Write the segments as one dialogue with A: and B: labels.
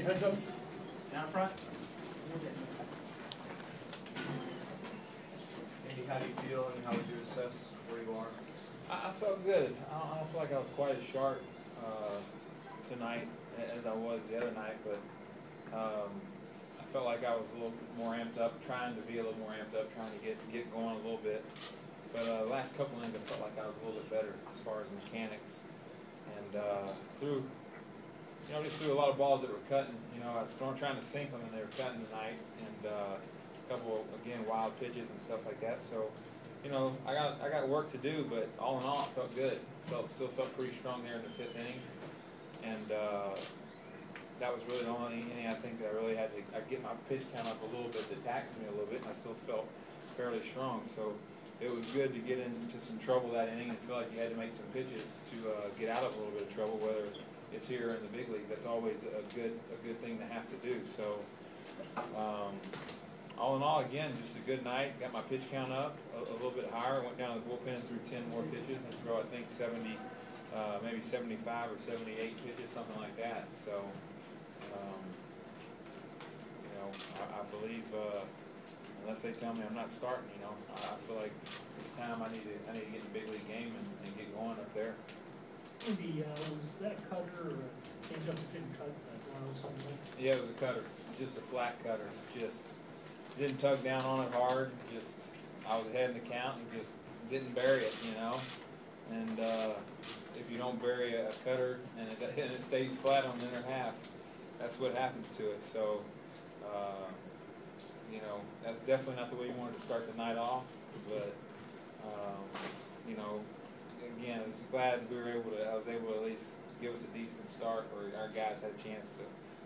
A: heads up. Down front.
B: Andy, how do you feel and how would you assess where you are?
C: I felt good. I don't feel like I was quite as sharp tonight as I was the other night, but I felt like I was a little more amped up, trying to be a little more amped up, trying to get going a little bit. But the last couple innings, I felt like I was a little bit better as far as mechanics, and just threw a lot of balls that were cutting. I was trying to sink them, and they were cutting tonight, and a couple again wild pitches and stuff like that. So, I got work to do, but all in all, it felt good. Still felt pretty strong there in the fifth inning, and that was really the only inning I think that I really had to get my pitch count up a little bit. That taxed me a little bit, and I still felt fairly strong. So it was good to get into some trouble that inning and feel like you had to make some pitches to get out of a little bit of trouble, whether it's here in the big leagues. That's always a good thing to have to do. So all in all, again, just a good night. Got my pitch count up a little bit higher. Went down to the bullpen and threw 10 more pitches and throw, I think, 70, maybe 75 or 78 pitches, something like that. So, I believe unless they tell me I'm not starting, I feel like it's time I need to get in the big league game and get going up there.
A: Maybe was that a cutter or a changeup that didn't cut one of those something?
C: Yeah, it was a cutter, just a flat cutter. Just didn't tug down on it hard. Just I was ahead in the count and just didn't bury it, And if you don't bury a cutter and it stays flat on the inner half, that's what happens to it. So, that's definitely not the way you wanted to start the night off. But, again, I was glad I was able to at least give us a decent start where our guys had a chance to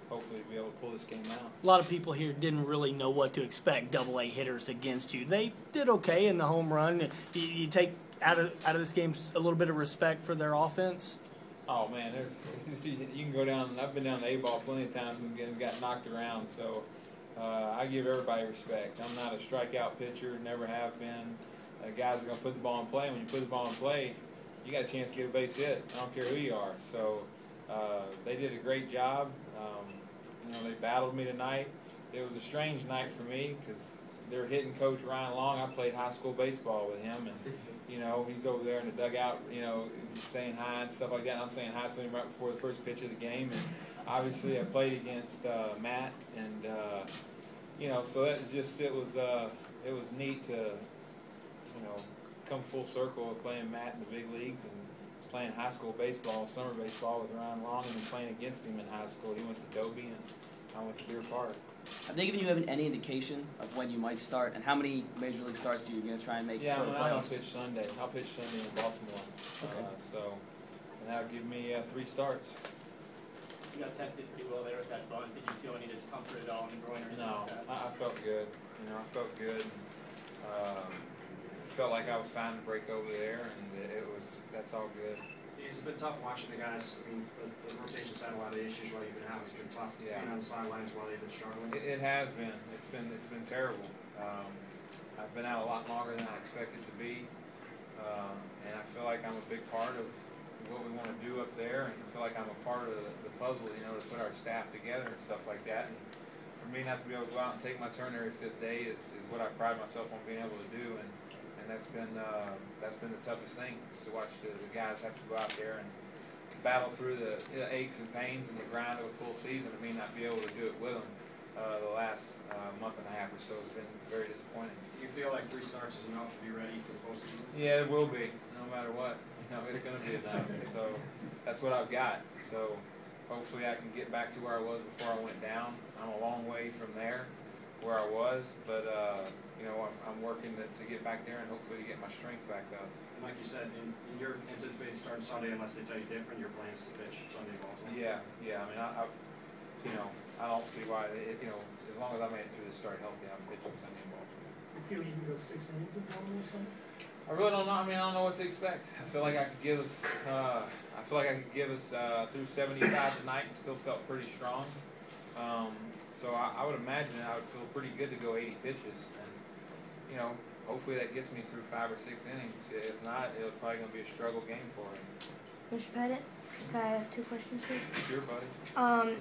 C: hopefully be able to pull this game out.
D: A lot of people here didn't really know what to expect, Double-A hitters against you. They did okay in the home run. You take out of this game a little bit of respect for their offense?
C: Oh, man, you can go down. I've been down the A-ball plenty of times and got knocked around, so I give everybody respect. I'm not a strikeout pitcher, never have been. Guys are going to put the ball in play. When you put the ball in play, you got a chance to get a base hit. I don't care who you are. So they did a great job. They battled me tonight. It was a strange night for me because they were hitting Coach Ryan Long. I played high school baseball with him, and he's over there in the dugout, he's saying hi and stuff like that. And I'm saying hi to him right before the first pitch of the game. And obviously I played against Matt, and so that was just it was neat to come full circle of playing Matt in the big leagues and playing high school baseball, summer baseball with Ryan Long, and then playing against him in high school. He went to Dobie, and I went to Deer Park.
E: Have they given you any indication of when you might start, and how many major league starts are you going to try and make for the playoffs?
C: I don't pitch Sunday. I'll pitch Sunday in Baltimore.
E: Okay.
C: And that'll give me 3 starts.
F: You got tested pretty well there with that bunt. Did you feel any discomfort at all in the groin or anything
C: No,
F: like that?
C: I felt good. I felt good. Felt like I was fine to break over there, and that's all good.
G: It's been tough watching the guys. I mean, the rotation's had a lot of issues while you've been out. It's been tough being on the sidelines while they've been struggling.
C: It has been. It's been terrible. I've been out a lot longer than I expected to be, and I feel like I'm a big part of what we want to do up there, and I feel like I'm a part of the puzzle, to put our staff together and stuff like that. And for me not to be able to go out and take my turn every 5th day is what I pride myself on being able to do, and that's been the toughest thing, is to watch the guys have to go out there and battle through the aches and pains and the grind of a full season, and me not be able to do it with them the last month and a half or so has been very disappointing.
G: Do you feel like 3 starts is enough to be ready for the postseason?
C: Yeah, it will be, no matter what. It's going to be enough. So that's what I've got. So hopefully I can get back to where I was before I went down. I'm a long way from there, where I was, but I'm working to get back there and hopefully to get my strength back up.
G: And like you said, in your anticipated starting Sunday, unless they tell you different, your plan is to pitch Sunday in Baltimore.
C: Yeah. I mean, I don't see why. As long as I made it through the start healthy, I'm pitching Sunday in Baltimore.
A: You feel you can go 6 innings in Baltimore Sunday?
C: I really don't know. I mean, I don't know what to expect. I feel like I could give us. Through 75 tonight and still felt pretty strong. So I would imagine I would feel pretty good to go 80 pitches, and hopefully that gets me through 5 or 6 innings. If not, it's probably going to be a struggle game for him.
H: Mr. Pettitte, I have 2 questions, please.
C: Sure, buddy.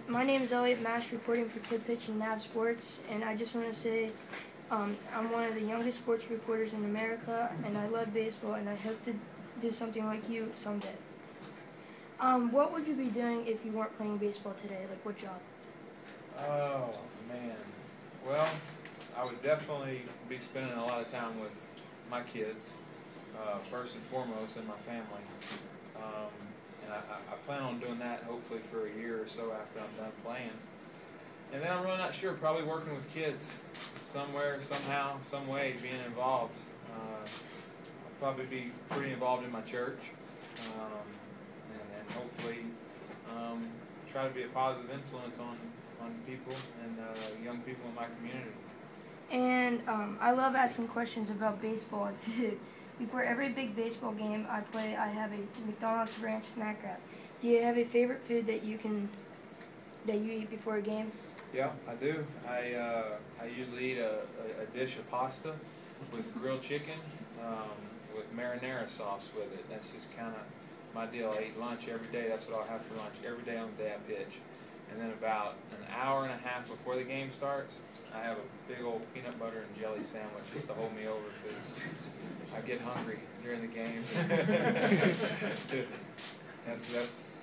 H: My name is Elliot Mash, reporting for Kid Pitch and NAB Sports, and I just want to say I'm one of the youngest sports reporters in America, and I love baseball, and I hope to do something like you someday. What would you be doing if you weren't playing baseball today? Like, what job?
C: Oh, man. Well, I would definitely be spending a lot of time with my kids, first and foremost, and my family. And I plan on doing that hopefully for a year or so after I'm done playing. And then I'm really not sure, probably working with kids somewhere, somehow, some way, being involved. I'll probably be pretty involved in my church, and hopefully try to be a positive influence on people and young people in my community.
H: And I love asking questions about baseball and food. Before every big baseball game I play, I have a McDonald's ranch snack wrap. Do you have a favorite food that you eat before a game?
C: Yeah, I do. I usually eat a dish of pasta with grilled chicken with marinara sauce with it. That's just kind of my deal. I eat lunch every day. That's what I'll have for lunch every day on the day I pitch. And then about an hour and a half before the game starts, I have a big old peanut butter and jelly sandwich just to hold me over because I get hungry during the game.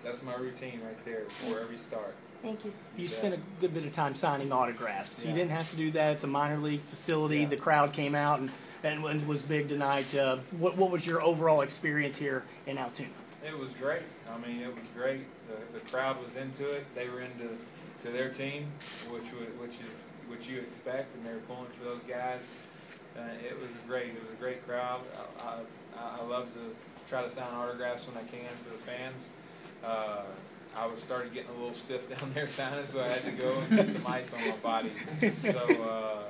C: That's my routine right there before every start.
H: Thank you.
D: You spent a good bit of time signing autographs.
C: Yeah.
D: You didn't have to do that. It's a minor league facility.
C: Yeah.
D: The crowd came out and was big tonight. What was your overall experience here in Altoona?
C: It was great. I mean, it was great. The crowd was into it. They were into their team, which you expect, and they were pulling for those guys. It was great. It was a great crowd. I love to try to sign autographs when I can for the fans. I started getting a little stiff down there signing, so I had to go and get some ice on my body. So,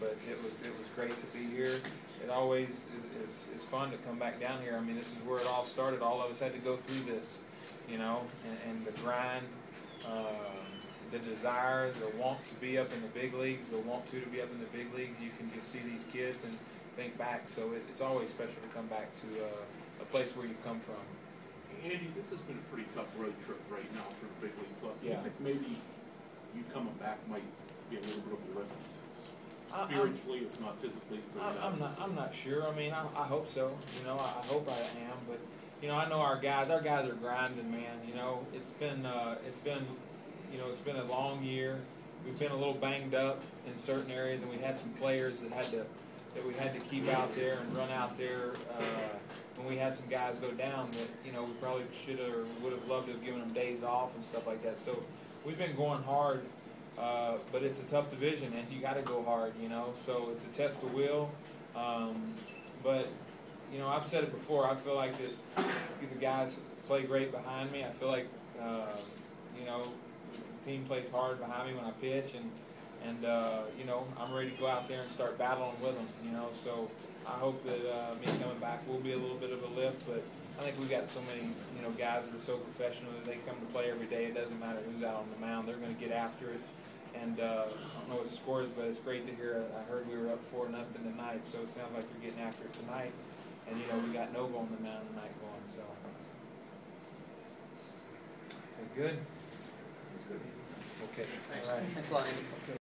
C: but it was great to be here. It always is fun to come back down here. I mean, this is where it all started. All of us had to go through this, and the grind, the desire, the want to be up in the big leagues, the want to be up in the big leagues. You can just see these kids and think back. So it's always special to come back to a place where you've come from.
I: Andy, this has been a pretty tough road trip right now for the big league club. Do
C: Yeah.
I: you think maybe you coming back might be a little bit of a lift spiritually, if not physically?
C: I'm not sure. I mean, I hope so. I hope I am. But I know our guys. Our guys are grinding, man. It's been a long year. We've been a little banged up in certain areas, and we had some players that we had to keep out there and run out there. When we had some guys go down that we probably should have or would have loved to have given them days off and stuff like that. So we've been going hard, but it's a tough division and you got to go hard, So it's a test of will. But I've said it before. I feel like that the guys play great behind me. I feel like the team plays hard behind me when I pitch, and I'm ready to go out there and start battling with them. So I hope that me coming back will be a little bit of a lift, but I think we've got so many, guys that are so professional that they come to play every day. It doesn't matter who's out on the mound. They're going to get after it. And I don't know what the score is, but it's great to hear. I heard we were up 4-0 tonight, so it sounds like we're getting after it tonight. And, we got Nova on the mound tonight going, so. Is that good? That's good. Okay.
E: All right. Thanks a lot, Andy.